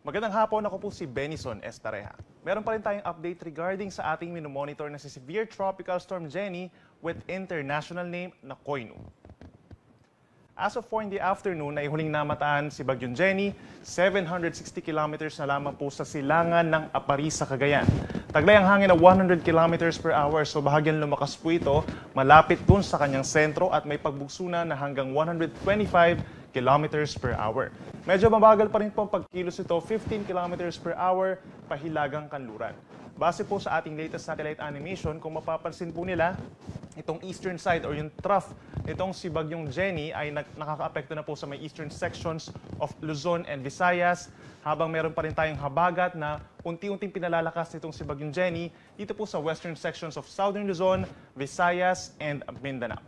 Magandang hapon, ako po si Benison Estareja. Meron pa rin tayong update regarding sa ating minomonitor na si Severe Tropical Storm Jenny with international name na Koinu. As of 4 in the afternoon, ay huling namataan si Bagyong Jenny, 760 kilometers na lamang po sa silangan ng Aparis sa Cagayan. Taglay ang hangin na 100 kilometers per hour, so bahagyan lumakas po ito, malapit dun sa kanyang sentro at may pagbugsunan na hanggang 125 kilometers per hour. Medyo mabagal pa rin po ang pagkilos ito, 15 kilometers per hour, pahilagang kanluran. Base po sa ating latest satellite animation, kung mapapansin po nila, itong eastern side or yung trough itong si Bagyong Jenny ay nakakaapekto na po sa may eastern sections of Luzon and Visayas, habang meron pa rin tayong habagat na unti-unting pinalalakas nitong si Bagyong Jenny dito po sa western sections of Southern Luzon, Visayas, and Mindanao.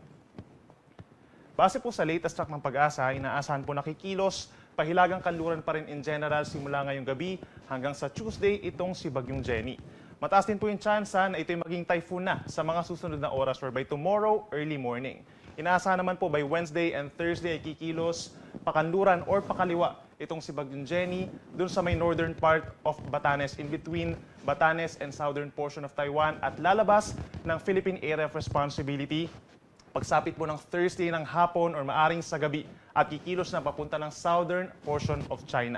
Base po sa latest track ng Pag-asa, inaasahan po nakikilos, pahilagang kanluran pa rin in general simula ngayong gabi hanggang sa Tuesday itong si Bagyong Jenny. Mataas din po yung tsansa na ito'y maging typhoon na sa mga susunod na oras or by tomorrow early morning. Inaasahan naman po by Wednesday and Thursday ay kikilos, pakanluran or pakaliwa itong si Bagyong Jenny dun sa may northern part of Batanes, in between Batanes and southern portion of Taiwan, at lalabas ng Philippine Area of Responsibility pagsapit po ng Thursday ng hapon or maaring sa gabi at kikilos na papunta ng southern portion of China.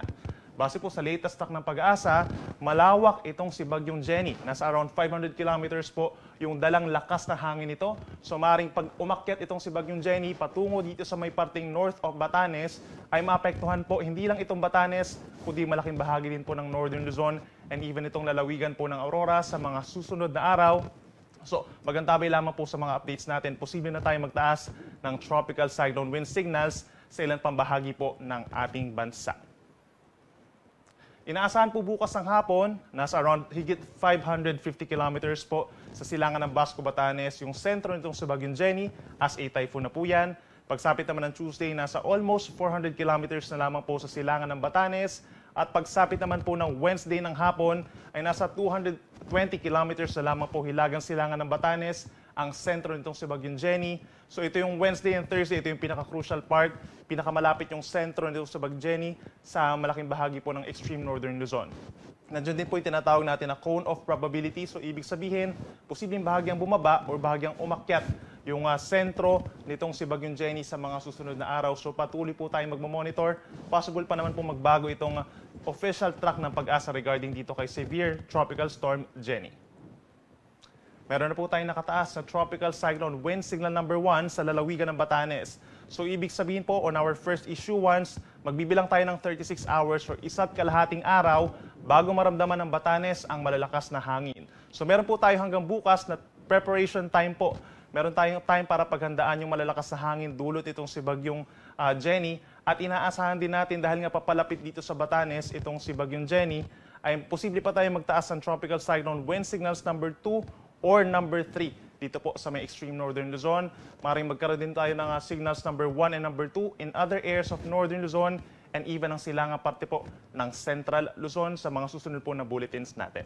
Base po sa latest track ng Pag-asa, malawak itong si Bagyong Jenny. Nasa around 500 kilometers po yung dalang lakas na hangin nito. So maaaring pag umakyat itong si Bagyong Jenny patungo dito sa may parting north of Batanes, ay maapektuhan po hindi lang itong Batanes, kundi malaking bahagi din po ng northern Luzon and even itong lalawigan po ng Aurora sa mga susunod na araw. So, magantabay lamang po sa mga updates natin. Posible na tayo magtaas ng tropical cyclone wind signals sa ilang pambahagi po ng ating bansa. Inaasahan po bukas ng hapon, nasa around higit 550 kilometers po sa silangan ng Basco, Batanes, yung sentro nitong si Bagyong Jenny, as a typhoon na po yan. Pagsapit naman ng Tuesday, nasa almost 400 kilometers na lamang po sa silangan ng Batanes. At pagsapit naman po ng Wednesday ng hapon, ay nasa 220 kilometers na lamang po hilagang silangan ng Batanes, ang sentro nitong si Bagyong Jenny. So ito yung Wednesday and Thursday, ito yung pinaka-crucial part, pinakamalapit yung sentro nitong si Bagyong Jenny sa malaking bahagi po ng extreme northern Luzon. Nandiyan din po yung tinatawag natin na cone of probability. So ibig sabihin, posibleng bahagyang bumaba o bahagyang umakyat yung sentro nitong si Bagyong Jenny sa mga susunod na araw. So patuloy po tayong magmamonitor. Possible pa naman po magbago itong official track ng Pag-asa regarding dito kay Severe Tropical Storm Jenny. Meron na po tayong nakataas na Tropical Cyclone Wind Signal number 1 sa lalawigan ng Batanes. So ibig sabihin po, on our first issuance, magbibilang tayo ng 36 hours or isa't kalahating araw bago maramdaman ng Batanes ang malalakas na hangin. So meron po tayo hanggang bukas na preparation time po. Meron tayong time para paghandaan yung malalakas na hangin dulot itong si Bagyong Jenny. At inaasahan din natin dahil nga papalapit dito sa Batanes itong si Bagyong Jenny, ay posible pa tayo magtaas ng Tropical Cyclone Wind Signals number 2 or number 3 dito po sa may extreme northern Luzon. Maring magkaroon din tayo ng signals number 1 and number 2 in other areas of northern Luzon and even ang silangang parte po ng central Luzon sa mga susunod po na bulletins natin.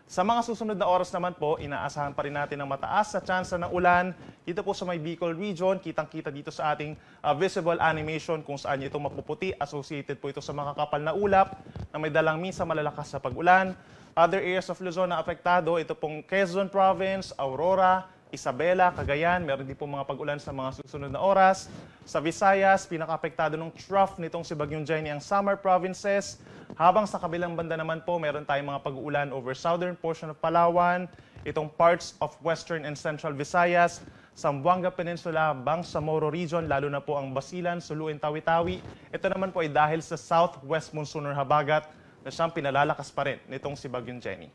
Sa mga susunod na oras naman po, inaasahan pa rin natin ang mataas na tsansa ng ulan dito po sa may Bicol region. Kitang-kita dito sa ating visible animation kung saan ito mapuputi. Associated po ito sa makakapal na ulap na may dalang minsan malalakas sa pag-ulan. Other areas of Luzon na apektado, ito pong Quezon Province, Aurora, Isabela, Cagayan. Meron din po mga pag-ulan sa mga susunod na oras. Sa Visayas, pinaka-apektado ng trough nitong si Bagyong Jenny ang Samar Provinces. Habang sa kabilang banda naman po, meron tayong mga pag-uulan over southern portion of Palawan, itong parts of western and central Visayas, Zamboanga Peninsula, Bangsamoro region, lalo na po ang Basilan, Sulu, and Tawi-Tawi. Ito naman po ay dahil sa southwest monsoon or habagat na siyang pinalalakas pa rin nitong si Bagyong Jenny.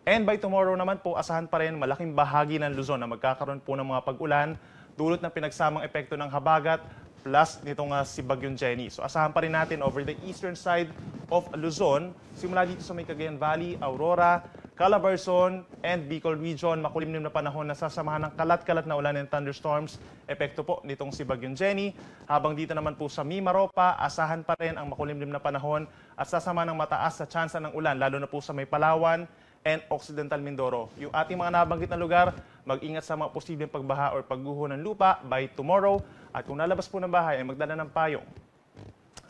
And by tomorrow naman po, asahan pa rin malaking bahagi ng Luzon na magkakaroon po ng mga pag-ulan dulot ng pinagsamang epekto ng habagat plus nitong si Bagyong Jenny. So asahan pa rin natin over the eastern side of Luzon, simula dito sa may Cagayan Valley, Aurora, Calabarzon, and Bicol region, makulimlim na panahon na sasamahan ng kalat-kalat na ulan and thunderstorms, epekto po nitong si Bagyong Jenny. Habang dito naman po sa Mimaropa, asahan pa rin ang makulimlim na panahon at sasama ng mataas sa tsansa ng ulan, lalo na po sa may Palawan and Occidental Mindoro. Yung ating mga nabanggit na lugar, mag-ingat sa mga posibleng pagbaha or pagguho ng lupa by tomorrow. At kung nalabas po ng bahay, ay magdala ng payong.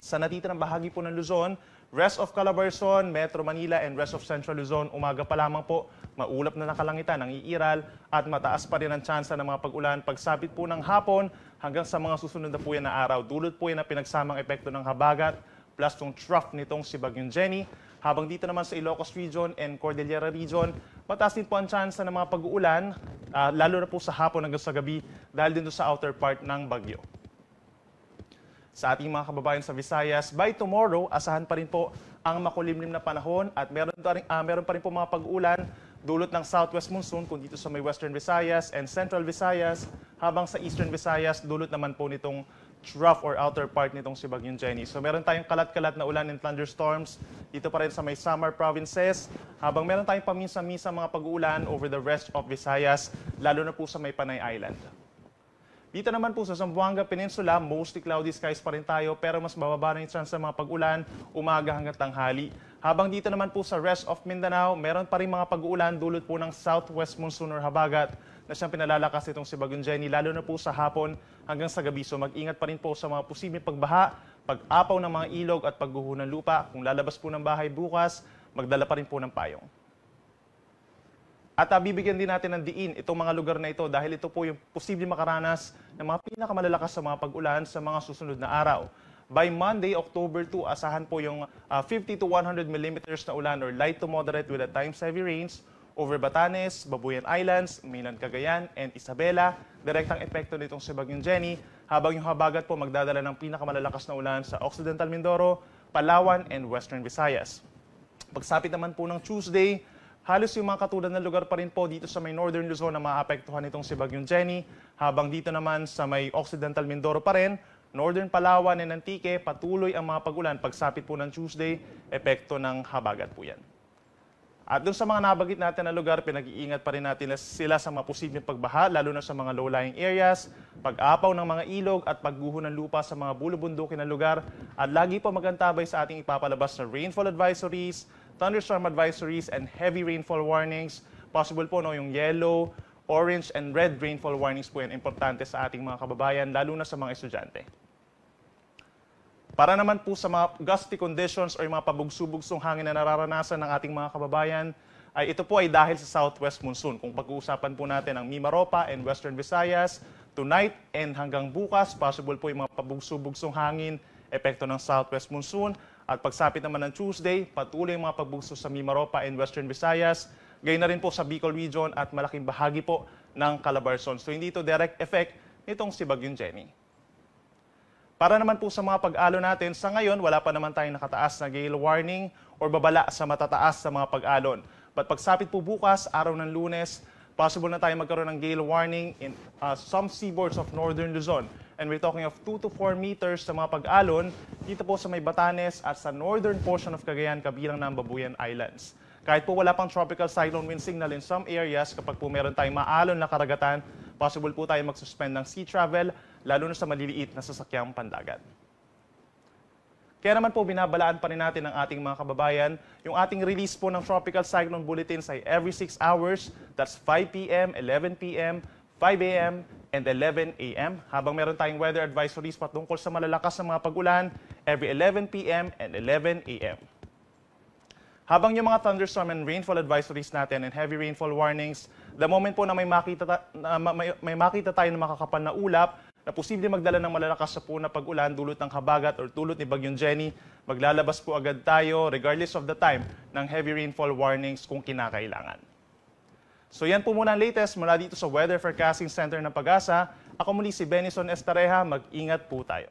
Sa natitirang bahagi po ng Luzon, rest of Calabarzon, Metro Manila, and rest of Central Luzon, umaga pa lamang po, maulap na nakalangitan, nangiiral, at mataas pa rin ang tsansa ng mga pag-ulan pagsapit po ng hapon hanggang sa mga susunod na po yan na araw. Dulot po yan na pinagsamang epekto ng habagat plus yung trough nitong si Bagyong Jenny. Habang dito naman sa Ilocos Region and Cordillera Region, mataas din po ang tsansa ng mga pag-uulan, lalo na po sa hapon hanggang sa gabi dahil din sa outer part ng bagyo. Sa ating mga kababayan sa Visayas, by tomorrow, asahan pa rin po ang makulimlim na panahon at meron pa rin po mga pag-ulan dulot ng southwest monsoon kung dito sa may Western Visayas and Central Visayas, habang sa Eastern Visayas, dulot naman po nitong trough or outer part nitong si Bagyong Jenny. So meron tayong kalat-kalat na ulan and thunderstorms dito pa rin sa may Samar provinces, habang meron tayong paminsan-minsan mga pag-uulan over the rest of Visayas, lalo na po sa may Panay Island. Dito naman po sa Zamboanga Peninsula, mostly cloudy skies pa rin tayo pero mas bababa na yung chance sa mga pag-ulan umaga hanggang tanghali. Habang dito naman po sa rest of Mindanao, meron pa rin mga pag-uulan dulot po ng southwest monsoon or habagat na siyang pinalalakas itong si Bagyong Jenny, lalo na po sa hapon hanggang sa gabi. So mag-ingat pa rin po sa mga posibleng pagbaha, pag-apaw ng mga ilog at pagguho ng lupa. Kung lalabas po ng bahay bukas, magdala pa rin po ng payong. At bibigyan din natin ng diin itong mga lugar na ito dahil ito po yung posibleng makaranas ng mga pinakamalalakas sa mga pag-ulan sa mga susunod na araw. By Monday, October 2, asahan po yung 50 to 100 millimeters na ulan or light to moderate with at times heavy rains over Batanes, Babuyan Islands, Mainland Cagayan, and Isabela. Direktang epekto nitong si Bagyong Jenny, habang yung habagat po magdadala ng pinakamalalakas na ulan sa Occidental Mindoro, Palawan, and Western Visayas. Pagsapit naman po ng Tuesday, halos yung mga katulad na lugar pa rin po dito sa may Northern Luzon na maapektuhan itong si Bagyong Jenny, habang dito naman sa may Occidental Mindoro pa rin, Northern Palawan and Antique, patuloy ang mga pag-ulan pagsapit po ng Tuesday, epekto ng habagat po yan. At dun sa mga nabagit natin na lugar, pinag-iingat pa rin natin sila sa mga posibleng pagbaha, lalo na sa mga low-lying areas, pag-apaw ng mga ilog at pagguho ng lupa sa mga bulubundukin na lugar. At lagi po magantabay sa ating ipapalabas na rainfall advisories, thunderstorm advisories, and heavy rainfall warnings. Possible po no, yung yellow, orange, and red rainfall warnings po yan importante sa ating mga kababayan, lalo na sa mga estudyante. Para naman po sa mga gusty conditions o yung mga pabugso-bugsong hangin na nararanasan ng ating mga kababayan, ay ito po ay dahil sa southwest monsoon. Kung pag-uusapan po natin ang Mimaropa and Western Visayas, tonight and hanggang bukas, possible po yung mga pabugso-bugsong hangin, epekto ng southwest monsoon. At pagsapit naman ng Tuesday, patuloy yung mga pagbugso sa Mimaropa and Western Visayas, gayon na rin po sa Bicol Region at malaking bahagi po ng Calabarzon. So hindi ito direct effect nitong si Bagyong Jenny. Para naman po sa mga pag-alon natin, sa ngayon wala pa naman tayong nakataas na gale warning or babala sa matataas sa mga pag-alon. But pagsapit po bukas, araw ng Lunes, possible na tayo magkaroon ng gale warning in some seaboards of northern Luzon. And we're talking of 2 to 4 meters sa mga pag-alon dito po sa may Batanes at sa northern portion of Cagayan kabilang ng Babuyan Islands. Kahit po wala pang tropical cyclone wind signal in some areas, kapag po meron tayong maalon na karagatan, possible po tayo mag-suspend ng sea travel, lalo na sa maliliit na sasakyang pandagat. Kaya naman po binabalaan pa rin natin ng ating mga kababayan, yung ating release po ng Tropical Cyclone Bulletins ay every 6 hours, that's 5 p.m., 11 p.m., 5 a.m., and 11 a.m. Habang meron tayong weather advisories patungkol sa malalakas na mga pag-ulan, every 11 p.m. and 11 a.m. Habang yung mga thunderstorm and rainfall advisories natin and heavy rainfall warnings, the moment po na may makita tayo na makakapal na ulap, na posible magdala ng malalakas sa po na pag-ulan dulot ng habagat or dulot ni Bagyong Jenny, maglalabas po agad tayo regardless of the time ng heavy rainfall warnings kung kinakailangan. So yan po muna ang latest mula dito sa Weather Forecasting Center ng Pag-asa. Ako muli si Benison Estareja, mag-ingat po tayo.